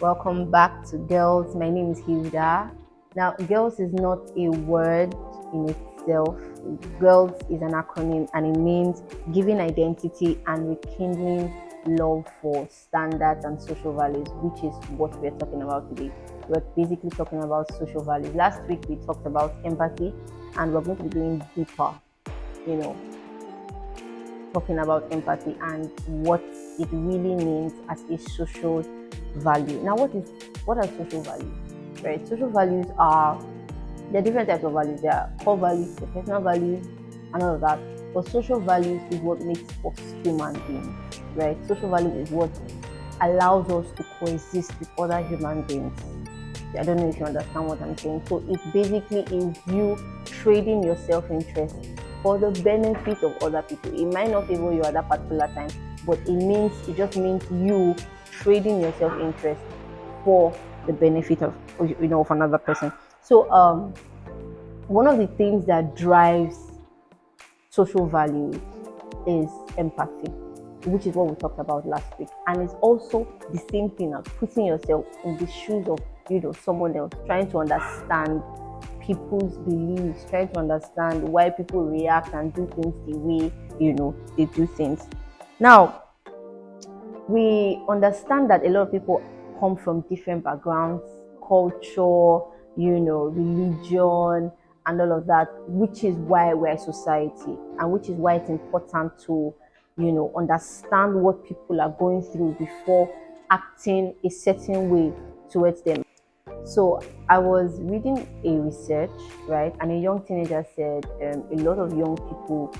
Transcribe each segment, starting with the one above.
Welcome back to G.I.R.L.S. My name is Hilda. Now, G.I.R.L.S is not a word in itself. G.I.R.L.S is an acronym and it means giving identity and rekindling love for standards and social values, which is what we're talking about today. We're basically talking about social values. Last week we talked about empathy, and we're going to be going deeper, talking about empathy and what it really means as a social value. Now, what are social values? Right? Social values there are different types of values. There are core values, the personal values, and all of that. But social values is what makes us human beings, right? Social values is what allows us to coexist with other human beings. I don't know if you understand what I'm saying. So it basically is you trading your self-interest for the benefit of other people. It might not favor you at that particular time, but it just means you trading your self-interest for the benefit of another person. So one of the things that drives social values is empathy, which is what we talked about last week, and it's also the same thing as putting yourself in the shoes of someone else, trying to understand people's beliefs, trying to understand why people react and do things the way they do things. Now, we understand that a lot of people come from different backgrounds, culture, religion, and all of that, which is why we're a society, and which is why it's important to understand what people are going through before acting a certain way towards them. So I was reading a research, right, and a young teenager said a lot of young people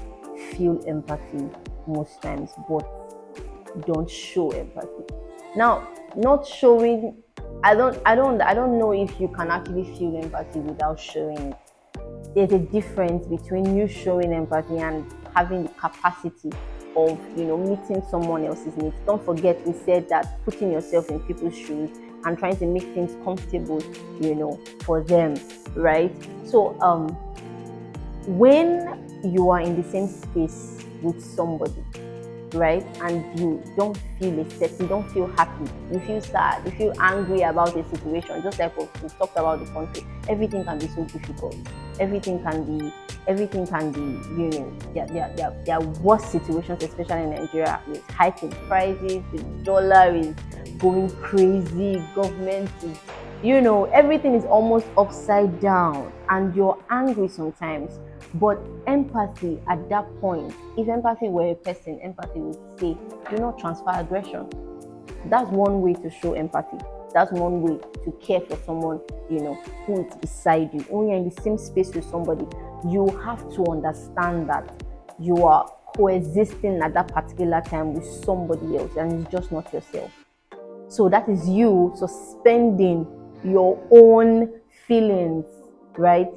feel empathy most times, but don't show empathy. Now, not showing, I don't know if you can actually feel empathy without showing it. There's a difference between you showing empathy and having the capacity of meeting someone else's needs. Don't forget, we said that putting yourself in people's shoes and trying to make things comfortable, for them, right? So when you are in the same space with somebody, right, and you don't feel you don't feel happy, you feel sad, you feel angry about a situation, just like we talked about the country, everything can be so difficult. Everything can be, there are worse situations, especially in Nigeria, with hiking prices, the dollar is going crazy, government is, everything is almost upside down, and you're angry sometimes. But empathy at that point, if empathy were a person, empathy would say, do not transfer aggression. That's one way to show empathy. That's one way to care for someone, who is beside you. When you're in the same space with somebody, you have to understand that you are coexisting at that particular time with somebody else, and it's just not yourself. So that is you suspending your own feelings, right,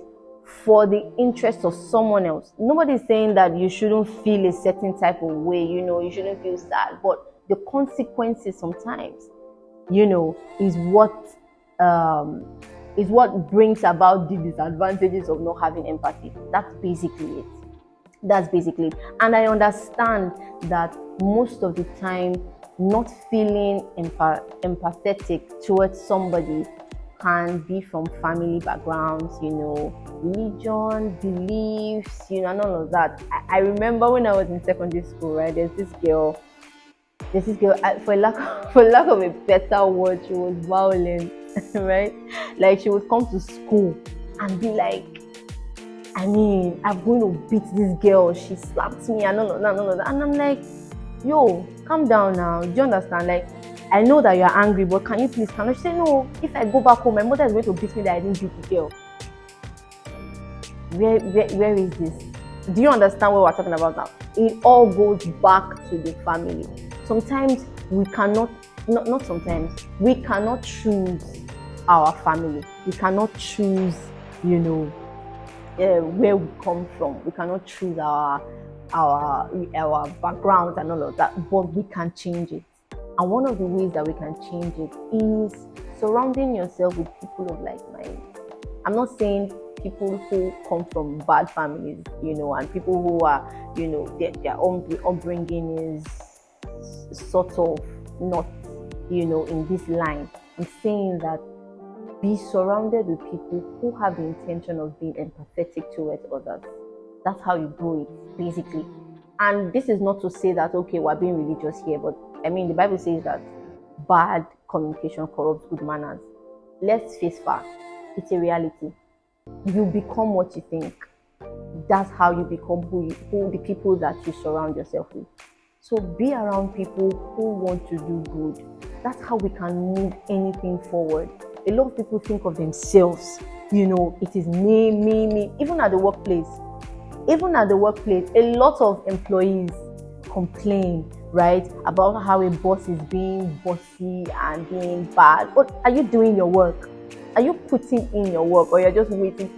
for the interest of someone else. Nobody's saying that you shouldn't feel a certain type of way, you shouldn't feel sad, but the consequences sometimes, is what brings about the disadvantages of not having empathy. That's basically it. And I understand that most of the time, not feeling empathetic towards somebody can be from family backgrounds, religion, beliefs, and all of that. I remember when I was in secondary school, right, there's this girl, for lack of a better word, she was violent, right? Like, she would come to school and be like, I'm going to beat this girl, she slapped me, and all of that. And I'm like, yo, calm down now. Do you understand? Like, I know that you're angry, but can you please calm down? She said, no, if I go back home, my mother is going to beat me that I didn't beat the girl. Where is this? Do you understand what we're talking about now? It all goes back to the family. Sometimes we cannot, not sometimes, we cannot choose our family. We cannot choose, where we come from. We cannot choose our backgrounds and all of that, but we can change it. And one of the ways that we can change it is surrounding yourself with people of like mind. I'm not saying people who come from bad families, and people who are, their upbringing is sort of not, in this line. is saying that be surrounded with people who have the intention of being empathetic towards others. That's how you grow it, basically. And this is not to say that, okay, we're being religious here, but I mean, the Bible says that bad communication corrupts good manners. Let's face facts. It's a reality. You become what you think. That's how you become who the people that you surround yourself with. So be around people who want to do good. That's how we can move anything forward. A lot of people think of themselves, it is me, me, me. Even at the workplace, a lot of employees complain, right, about how a boss is being bossy and being bad. But are you doing your work? Are you putting in your work, or you're just waiting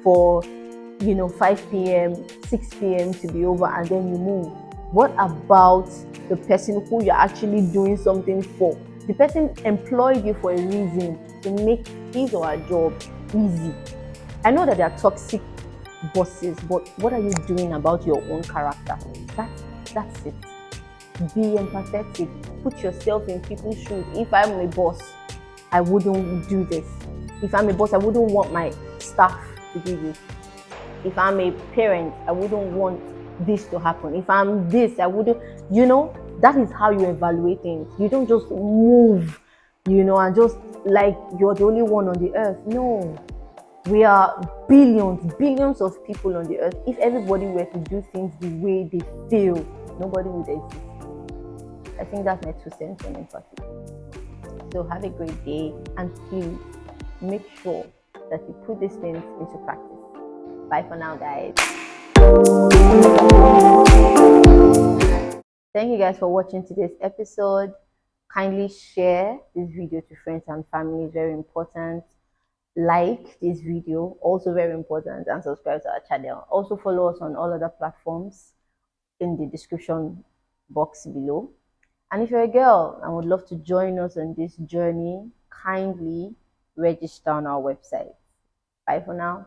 for 5 p.m., 6 p.m. to be over and then you move? What about the person who you're actually doing something for? The person employed you for a reason, to make his or her job easy. I know that there are toxic bosses, but what are you doing about your own character? That's it. Be empathetic. Put yourself in people's shoes. If I'm a boss, I wouldn't do this. If I'm a boss, I wouldn't want my staff to do this. If I'm a parent, I wouldn't want this to happen. If I'm this, I wouldn't, that is how you evaluate things. You don't just move, and just like you're the only one on the earth. No, we are billions of people on the earth. If everybody were to do things the way they feel, nobody would exist. I think that's my 2 cents on empathy. So have a great day, and please make sure that you put these things into practice. Bye for now, guys. Thank you guys for watching today's episode. Kindly share this video to friends and family. Very important. Like this video, also very important, and subscribe to our channel. Also follow us on all other platforms in the description box below. And if you're a girl and would love to join us on this journey, kindly register on our website. Bye for now.